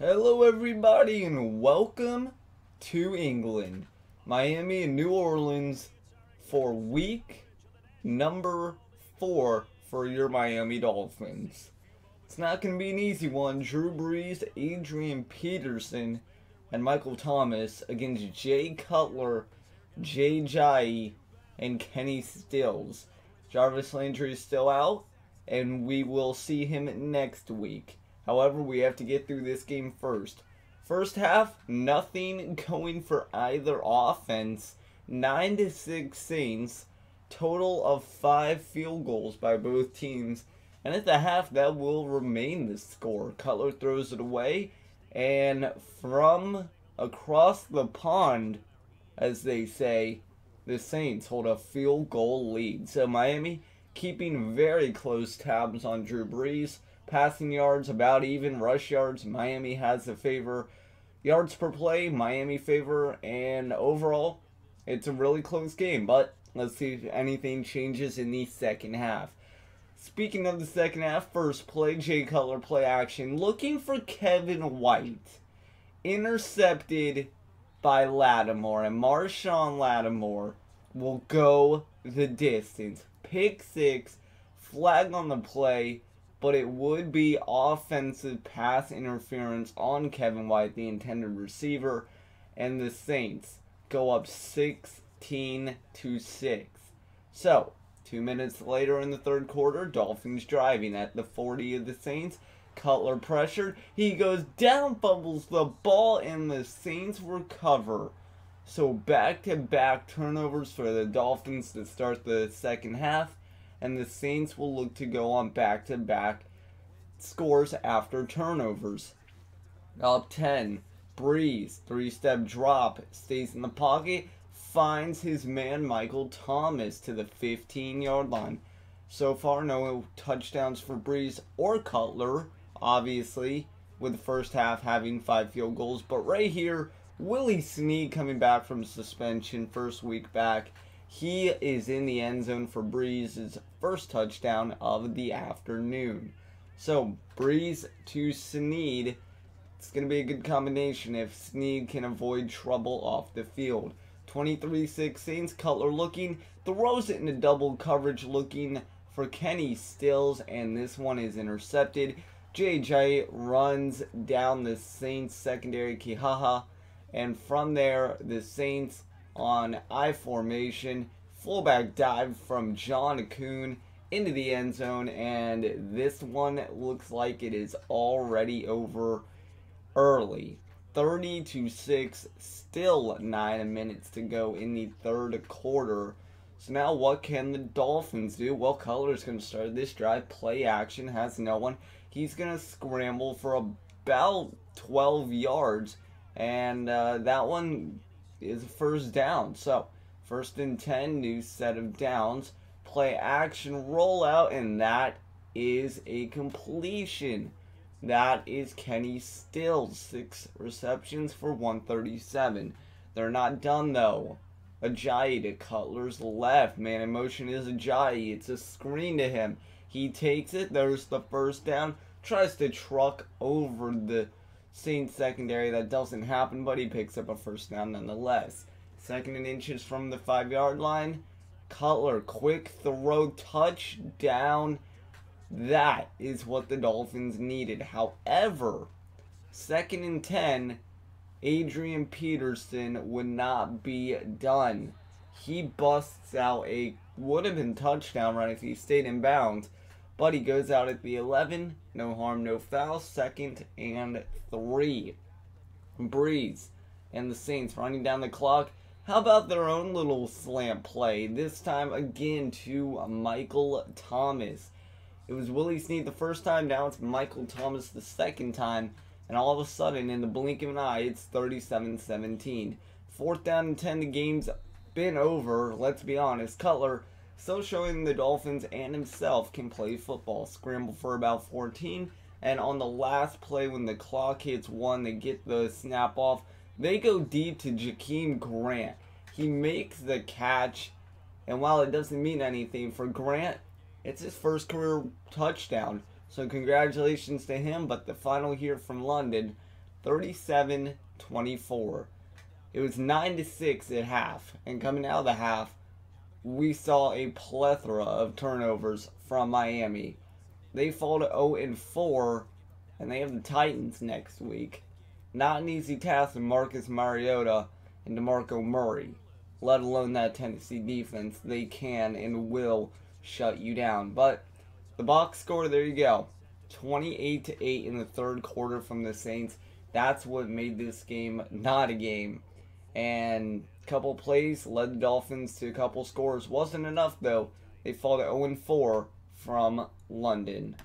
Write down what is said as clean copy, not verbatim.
Hello everybody and welcome to England, Miami and New Orleans for week number 4 for your Miami Dolphins. It's not going to be an easy one. Drew Brees, Adrian Peterson, and Michael Thomas against Jay Cutler, Jay Jai, and Kenny Stills. Jarvis Landry is still out, and we will see him next week. However, we have to get through this game first. First half, nothing going for either offense. 9-6 Saints. Total of 5 field goals by both teams. And at the half, that will remain the score. Cutler throws it away. And from across the pond, as they say, the Saints hold a field goal lead. So Miami keeping very close tabs on Drew Brees. Passing yards about even. Rush yards, Miami has the favor. Yards per play, Miami favor. And overall, it's a really close game. But let's see if anything changes in the second half. Speaking of the second half, first play, Jay Cutler play action. Looking for Kevin White. Intercepted by Lattimore. And Marshawn Lattimore will go the distance. Pick 6, flag on the play. But it would be offensive pass interference on Kevin White, the intended receiver, and the Saints go up 16-6. So, 2 minutes later in the third quarter, Dolphins driving at the 40 of the Saints. Cutler pressured. He goes down, fumbles the ball, and the Saints recover. So, back-to-back turnovers for the Dolphins to start the second half. And the Saints will look to go on back-to-back scores after turnovers. Up 10, Brees, 3-step drop, stays in the pocket, finds his man Michael Thomas to the 15-yard line. So far, no touchdowns for Brees or Cutler, obviously, with the first half having 5 field goals. But right here, Willie Snead coming back from suspension, first week back. He is in the end zone for Brees' first touchdown of the afternoon. So, Brees to Snead. It's going to be a good combination if Snead can avoid trouble off the field. 23-6 Saints. Cutler looking. Throws it into double coverage looking for Kenny Stills. And this one is intercepted. JJ runs down the Saints secondary Kihaha. And from there, the Saints on I formation, fullback dive from John Kuhn into the end zone, and this one looks like it is already over early. 30-6, still 9 minutes to go in the third quarter. So now what can the Dolphins do? Well, Cutler's going to start this drive. Play action, has no one. He's going to scramble for about 12 yards, and that one is a first down. So, first and 10, new set of downs. Play action, roll out, and that is a completion. That is Kenny Stills, 6 receptions for 137. They're not done though. Ajayi to Cutler's left. Man in motion is Ajayi. It's a screen to him. He takes it. There's the first down. Tries to truck over the Saints secondary. That doesn't happen, but he picks up a first down nonetheless. Second and inches from the 5-yard line. Cutler, quick throw, touchdown. That is what the Dolphins needed. However, second and 10, Adrian Peterson would not be done. He busts out a would have been touchdown run if he stayed in bounds. But he goes out at the 11. No harm, no foul. Second and 3. Brees and the Saints running down the clock. How about their own little slant play? This time again to Michael Thomas. It was Willie Snead the first time. Now it's Michael Thomas the second time. And all of a sudden, in the blink of an eye, it's 37-17. Fourth down and 10. The game's been over. Let's be honest. Cutler still showing the Dolphins and himself can play football. Scramble for about 14. And on the last play when the clock hits 1, they get the snap off. They go deep to Jakeem Grant. He makes the catch. And while it doesn't mean anything for Grant, it's his first career touchdown. So congratulations to him. But the final here from London, 37-24. It was 9-6 at half, and coming out of the half, we saw a plethora of turnovers from Miami. They fall to 0-4, and they have the Titans next week. Not an easy task with Marcus Mariota and DeMarco Murray, let alone that Tennessee defense. They can and will shut you down. But the box score, there you go. 28-8 in the third quarter from the Saints. That's what made this game not a game. And a couple plays led the Dolphins to a couple scores. Wasn't enough though. They fall to 0-4 from London.